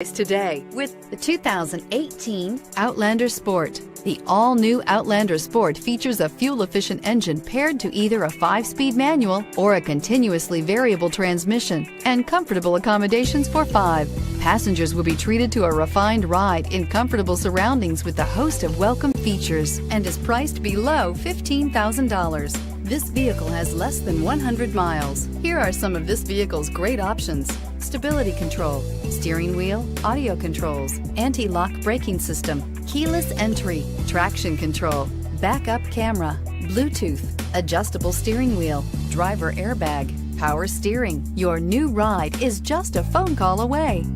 Today with the 2018 Outlander Sport. The all-new Outlander Sport features a fuel-efficient engine paired to either a 5-speed manual or a continuously variable transmission and comfortable accommodations for 5. Passengers will be treated to a refined ride in comfortable surroundings with a host of welcome features and is priced below $15,000. This vehicle has less than 100 miles. Here are some of this vehicle's great options: stability control, steering wheel audio controls, anti-lock braking system, keyless entry, traction control, backup camera, Bluetooth, adjustable steering wheel, driver airbag, power steering. Your new ride is just a phone call away.